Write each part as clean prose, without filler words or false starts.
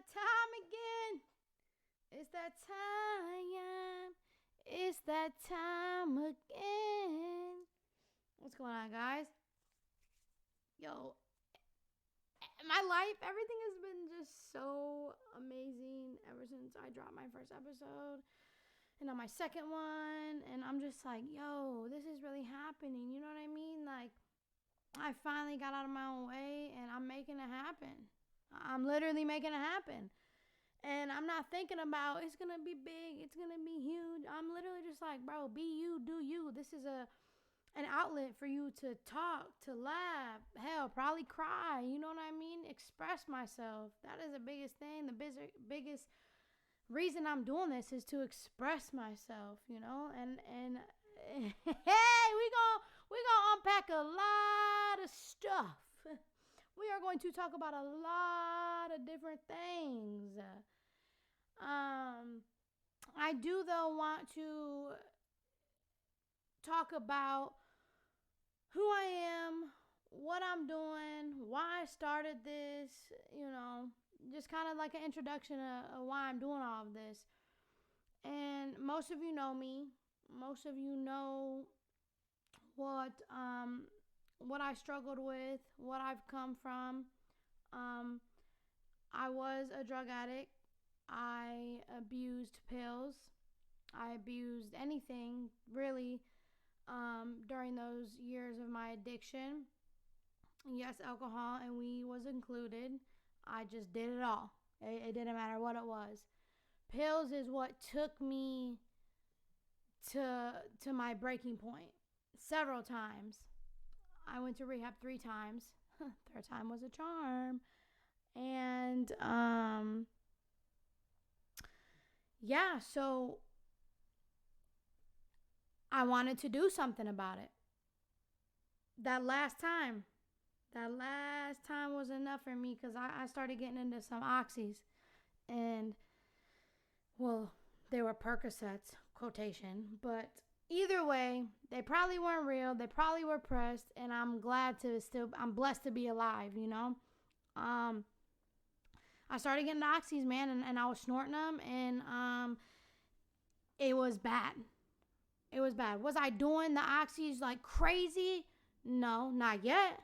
that time again. It's that time. It's that time again. What's going on, guys? Yo, my life, everything has been just so amazing ever since I dropped my first episode. And on my second one. And I'm just like, yo, this is really happening. You know what I mean? Like, I finally got out of my own way and I'm making it happen. I'm literally making it happen. And I'm not thinking about it's going to be big, it's going to be huge. I'm literally just like, bro, be you, do you. This is an outlet for you to talk, to laugh, hell, probably cry. You know what I mean? Express myself. That is the biggest thing. The biggest reason I'm doing this is to express myself, you know? And hey, we gonna unpack a lot of stuff. We are going to talk about a lot of different things. I do though want to talk about who I am, what I'm doing, why I started this, you know, just kind of like an introduction of why I'm doing all of this. And most of you know me. Most of you know what I struggled with, what I've come from. I was a drug addict. I abused pills. I abused anything really during those years of my addiction. Yes, alcohol and weed was included. I just did it all. It didn't matter what it was. Pills is what took me to my breaking point several times. I went to rehab 3 times. Third time was a charm. And yeah, so I wanted to do something about it. That last time was enough for me because I started getting into some oxys. And, well, they were Percocets, quotation. But either way, they probably weren't real. They probably were pressed. And I'm blessed to be alive, you know? I started getting the oxys, man, and I was snorting them. And it was bad. It was bad. Was I doing the oxys like crazy? No, not yet.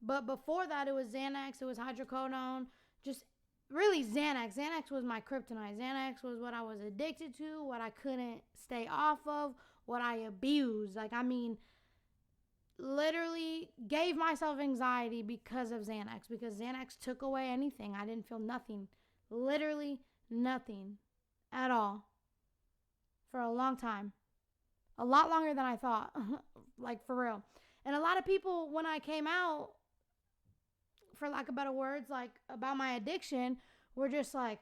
But before that, it was Xanax, it was hydrocodone, just really Xanax. Xanax was my kryptonite. Xanax was what I was addicted to, what I couldn't stay off of, what I abused. Like, I mean, literally gave myself anxiety because of Xanax, because Xanax took away anything. I didn't feel nothing. Literally nothing at all for a long time. A lot longer than I thought, like for real. And a lot of people, when I came out, for lack of better words, like about my addiction, were just like,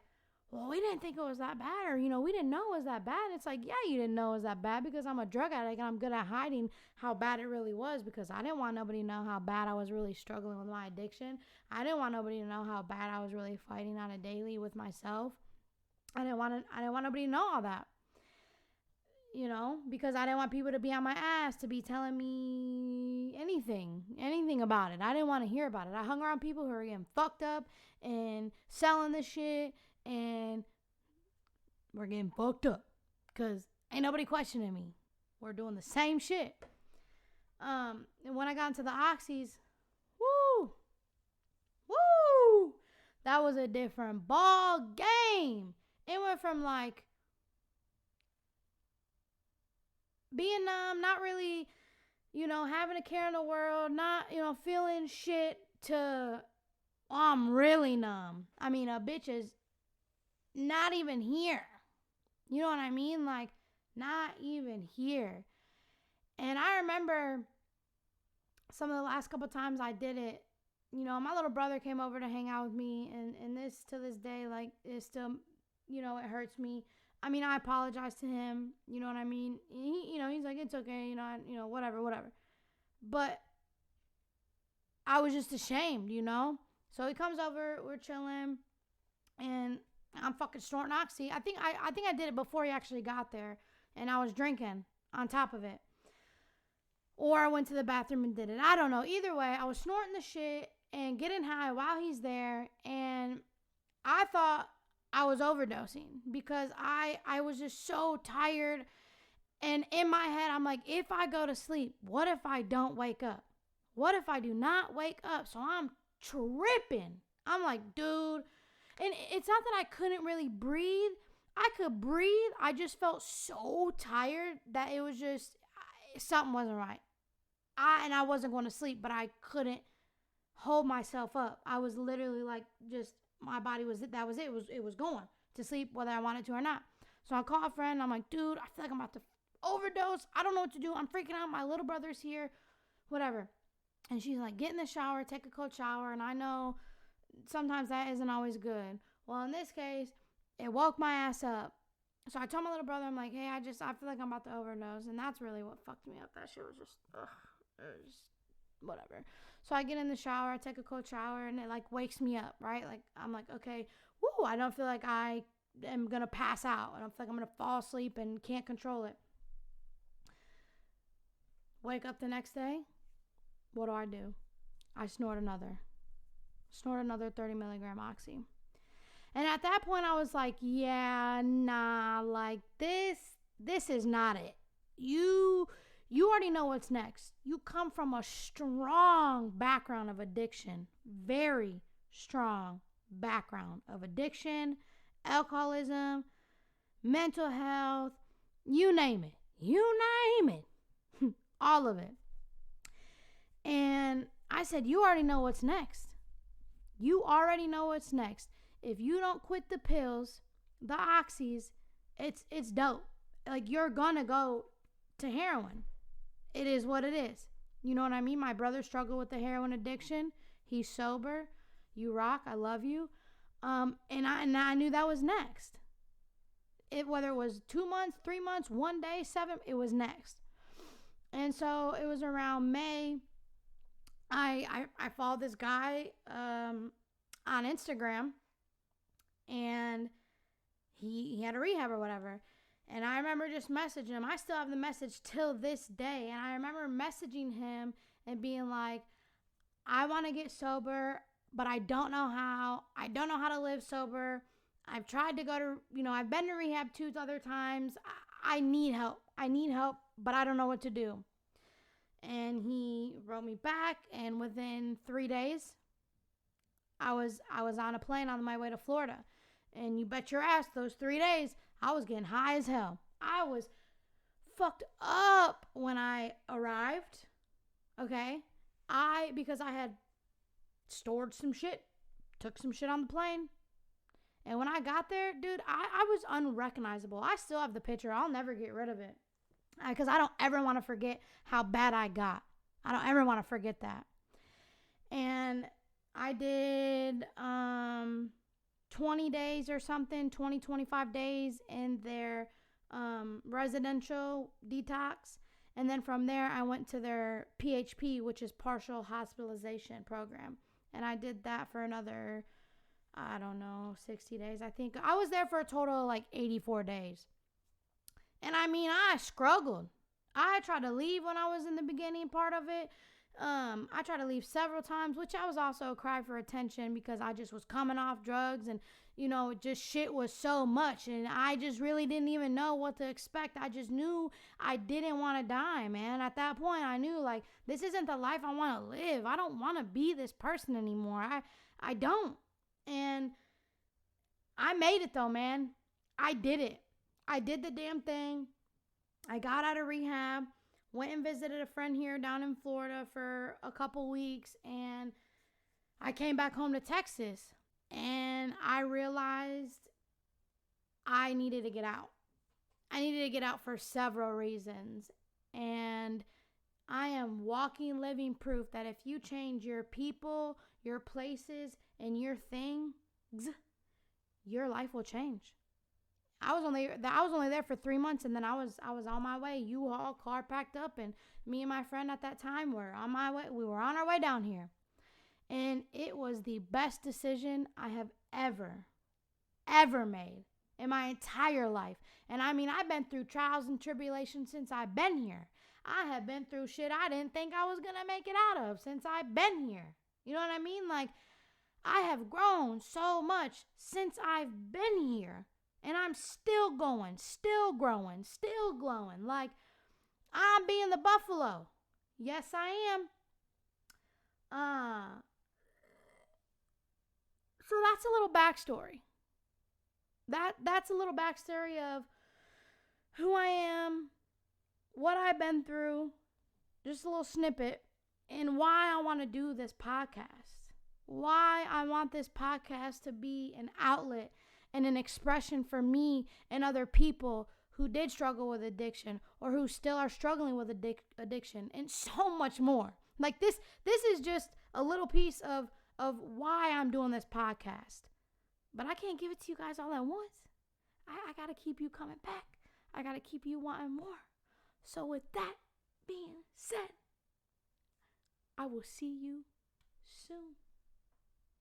well, we didn't think it was that bad, or, you know, we didn't know it was that bad. And it's like, yeah, you didn't know it was that bad because I'm a drug addict and I'm good at hiding how bad it really was, because I didn't want nobody to know how bad I was really struggling with my addiction. I didn't want nobody to know how bad I was really fighting on a daily with myself. I didn't want nobody to know all that. You know, because I didn't want people to be on my ass to be telling me anything about it. I didn't want to hear about it. I hung around people who were getting fucked up and selling this shit, and we're getting fucked up because ain't nobody questioning me. We're doing the same shit. And when I got into the oxys, woo, that was a different ball game. It went from like being numb, not really, you know, having a care in the world, not, you know, feeling shit, to, oh, I'm really numb. I mean, a bitch is not even here. You know what I mean? Like, not even here. And I remember some of the last couple times I did it, you know, my little brother came over to hang out with me, and this, to this day, like, it still, you know, it hurts me. I mean, I apologize to him, you know what I mean? He, you know, he's like, it's okay, you know, whatever. But I was just ashamed, you know? So he comes over, we're chilling, and I'm fucking snorting oxy. I think I did it before he actually got there, and I was drinking on top of it. Or I went to the bathroom and did it. I don't know. Either way, I was snorting the shit and getting high while he's there, and I thought I was overdosing because I was just so tired. And in my head, I'm like, if I go to sleep, what if I don't wake up? What if I do not wake up? So I'm tripping. I'm like, dude. And it's not that I couldn't really breathe. I could breathe. I just felt so tired that it was just, something wasn't right. I wasn't going to sleep, but I couldn't hold myself up. I was literally like, just, my body was, that was it. It was going to sleep whether I wanted to or not. So I call a friend. I'm like, dude, I feel like I'm about to overdose. I don't know what to do. I'm freaking out. My little brother's here, whatever. And she's like, get in the shower, take a cold shower. And I know sometimes that isn't always good. Well, in this case, it woke my ass up. So I told my little brother, I'm like, hey, I feel like I'm about to overdose. And that's really what fucked me up. That shit was just, just whatever. So I get in the shower, I take a cold shower, and it like wakes me up, right? Like, I'm like, okay, woo, I don't feel like I am going to pass out. I don't feel like I'm going to fall asleep and can't control it. Wake up the next day. What do? I snort another 30 milligram oxy. And at that point, I was like, yeah, nah, like this is not it. You already know what's next. You come from a strong background of addiction, very strong background of addiction, alcoholism, mental health, you name it, all of it. And I said, you already know what's next. If you don't quit the pills, the oxys, it's dope. Like, you're gonna go to heroin. It is what it is. You know what I mean? My brother struggled with the heroin addiction. He's sober. You rock. I love you. And I knew that was next. Whether it was 2 months, 3 months, 1 day, 7, it was next. And so it was around May. I followed this guy on Instagram, and he had a rehab or whatever. And I remember just messaging him. I still have the message till this day. And I remember messaging him and being like, I want to get sober, but I don't know how. I don't know how to live sober. I've tried to go to, I've been to rehab 2 other times. I need help. But I don't know what to do. And he wrote me back, and within 3 days, I was on a plane on my way to Florida. And you bet your ass, those 3 days, I was getting high as hell. I was fucked up when I arrived, okay? Because I had stored some shit, took some shit on the plane. And when I got there, dude, I was unrecognizable. I still have the picture. I'll never get rid of it. Because I don't ever want to forget how bad I got. I don't ever want to forget that. And I did 20 days or something, 25 days in their residential detox. And then from there, I went to their PHP, which is partial hospitalization program. And I did that for another, 60 days. I think I was there for a total of like 84 days. And I mean, I struggled. I tried to leave when I was in the beginning part of it. I tried to leave several times, which I was also a cry for attention because I just was coming off drugs and, just shit was so much. And I just really didn't even know what to expect. I just knew I didn't want to die, man. At that point, I knew, like, this isn't the life I want to live. I don't want to be this person anymore. I don't. And I made it, though, man. I did it. I did the damn thing. I got out of rehab, went and visited a friend here down in Florida for a couple weeks, and I came back home to Texas, and I realized I needed to get out. I needed to get out for several reasons, and I am walking, living proof that if you change your people, your places, and your things, your life will change. I was only there for 3 months, and then I was on my way. U-Haul, car packed up, and me and my friend at that time were on my way. We were on our way down here, and it was the best decision I have ever made in my entire life. And I mean, I've been through trials and tribulations since I've been here. I have been through shit I didn't think I was gonna make it out of since I've been here. You know what I mean? Like, I have grown so much since I've been here. And I'm still going, still growing, still glowing. Like, I'm being the buffalo. Yes, I am. So that's a little backstory. That's a little backstory of who I am, what I've been through, just a little snippet, and why I want to do this podcast. Why I want this podcast to be an outlet and an expression for me and other people who did struggle with addiction or who still are struggling with addiction, and so much more. Like this is just a little piece of why I'm doing this podcast. But I can't give it to you guys all at once. I got to keep you coming back. I got to keep you wanting more. So with that being said, I will see you soon.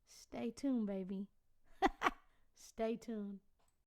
Stay tuned, baby. Stay tuned.